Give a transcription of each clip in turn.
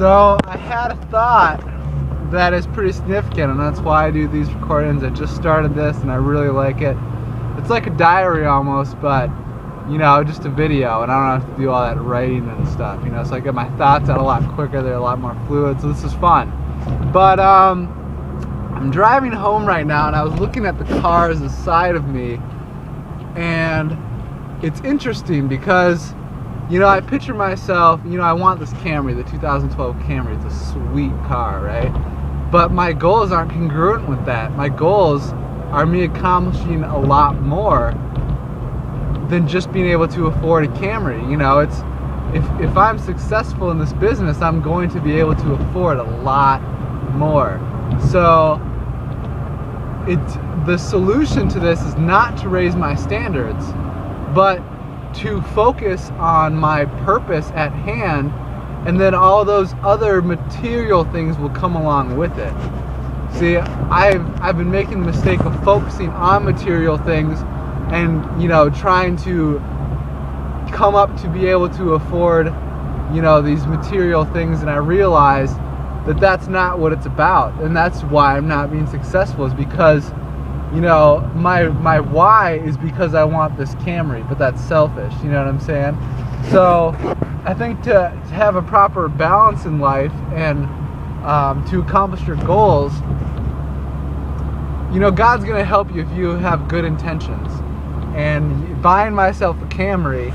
So I had a thought that is pretty significant, and that's why I do these recordings. I just started this and I really like it. It's like a diary almost, but you know, just a video, and I don't have to do all that writing and stuff, you know, so I get my thoughts out a lot quicker, they're a lot more fluid, so this is fun. But I'm driving home right now, and I was looking at the cars aside of me, and it's interesting because, you know, I picture myself, you know, I want this Camry, the 2012 Camry. It's a sweet car, right? But my goals aren't congruent with that. My goals are me accomplishing a lot more than just being able to afford a Camry. You know, it's if I'm successful in this business, I'm going to be able to afford a lot more. So the solution to this is not to raise my standards, but to focus on my purpose at hand, and then all those other material things will come along with it. See, I've been making the mistake of focusing on material things and, you know, trying to come up to be able to afford, you know, these material things, and I realized that that's not what it's about, and that's why I'm not being successful, is because, you know, my why is because I want this Camry, but that's selfish, you know what I'm saying? So I think to have a proper balance in life and to accomplish your goals, you know, God's gonna help you if you have good intentions. And buying myself a Camry,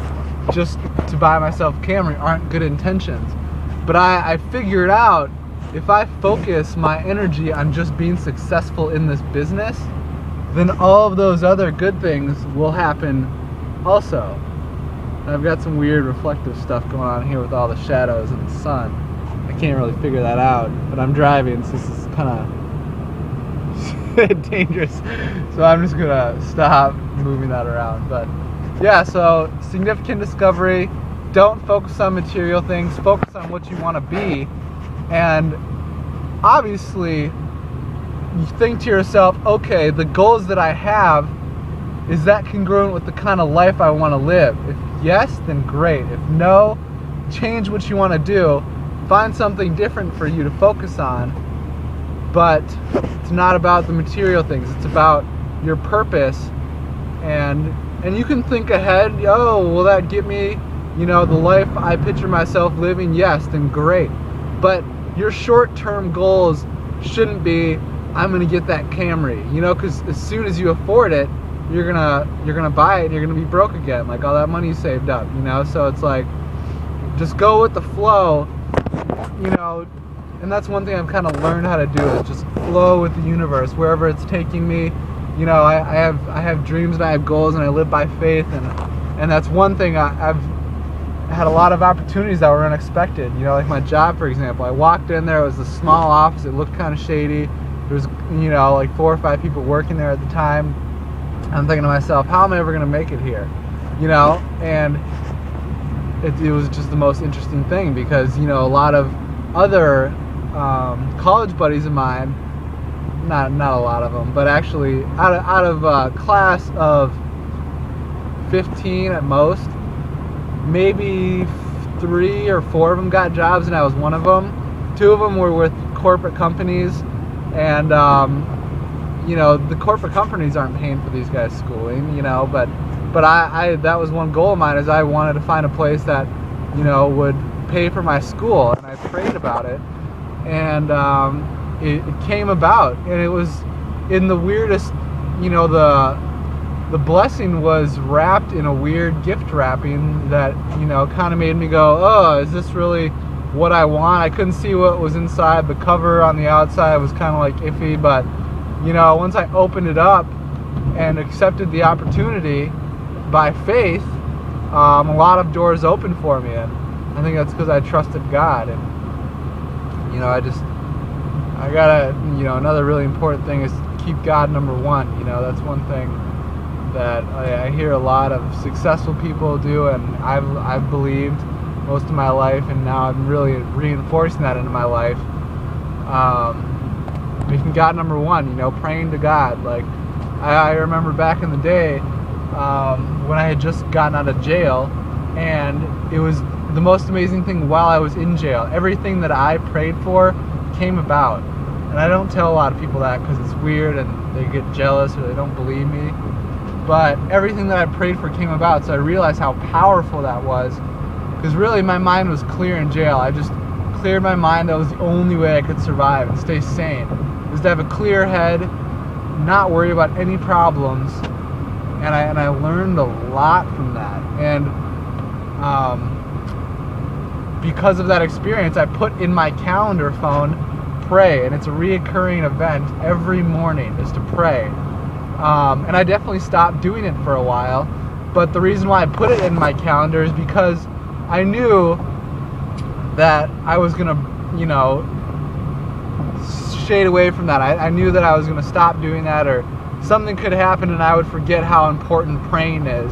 just to buy myself a Camry, aren't good intentions. But I figured out, if I focus my energy on just being successful in this business, then all of those other good things will happen also. And I've got some weird reflective stuff going on here with all the shadows and the sun. I can't really figure that out, but I'm driving, so this is kind of dangerous. So I'm just gonna stop moving that around. But yeah, so significant discovery: don't focus on material things, focus on what you want to be. And obviously you think to yourself, okay, the goals that I have, is that congruent with the kind of life I want to live? If yes, then great. If no, change what you want to do, find something different for you to focus on. But it's not about the material things, it's about your purpose. And you can think ahead, oh, will that get me, you know, the life I picture myself living? Yes, then great. But your short-term goals shouldn't be, I'm gonna get that Camry, you know, because as soon as you afford it, you're gonna buy it and you're gonna be broke again, like all that money you saved up, you know. So it's like, just go with the flow, you know. And that's one thing I've kind of learned how to do, is just flow with the universe wherever it's taking me. You know, I have dreams and I have goals and I live by faith, and that's one thing. I've had a lot of opportunities that were unexpected, you know, like my job, for example. I walked in there, it was a small office, it looked kind of shady. There was, you know, like 4 or 5 people working there at the time. I'm thinking to myself, how am I ever going to make it here? You know, and it was just the most interesting thing, because, you know, a lot of other college buddies of mine, not a lot of them, but actually out of a class of 15 at most, maybe 3 or 4 of them got jobs, and I was one of them. 2 of them were with corporate companies, and you know, the corporate companies aren't paying for these guys' schooling, you know, but I that was one goal of mine, is I wanted to find a place that, you know, would pay for my school, and I prayed about it, and it came about, and it was in the weirdest, you know, the blessing was wrapped in a weird gift wrapping that, you know, kind of made me go, oh, is this really what I want? I couldn't see what was inside. The cover on the outside was kind of like iffy, but, you know, once I opened it up and accepted the opportunity by faith, a lot of doors opened for me, and I think that's because I trusted God. And, you know, I gotta, you know, another really important thing is keep God number one. You know, that's one thing that I hear a lot of successful people do, and I've believed most of my life, and now I'm really reinforcing that into my life. Making God number one, you know, praying to God. Like, I remember back in the day when I had just gotten out of jail, and it was the most amazing thing while I was in jail. Everything that I prayed for came about. And I don't tell a lot of people that because it's weird and they get jealous or they don't believe me. But everything that I prayed for came about, so I realized how powerful that was. Because really my mind was clear in jail. I just cleared my mind. That was the only way I could survive and stay sane, was to have a clear head, not worry about any problems. And I learned a lot from that. And because of that experience, I put in my calendar phone, pray, and it's a reoccurring event every morning is to pray. And I definitely stopped doing it for a while, but the reason why I put it in my calendar is because I knew that I was gonna, shade away from that. I knew that I was gonna stop doing that, or something could happen and I would forget how important praying is.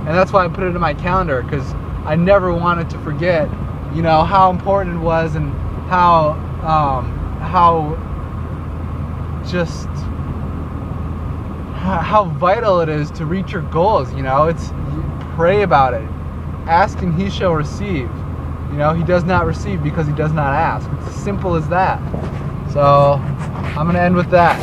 And that's why I put it in my calendar, because I never wanted to forget, how important it was and how vital it is to reach your goals. It's, pray about it. Ask and he shall receive. He does not receive because he does not ask. It's as simple as that. So I'm going to end with that.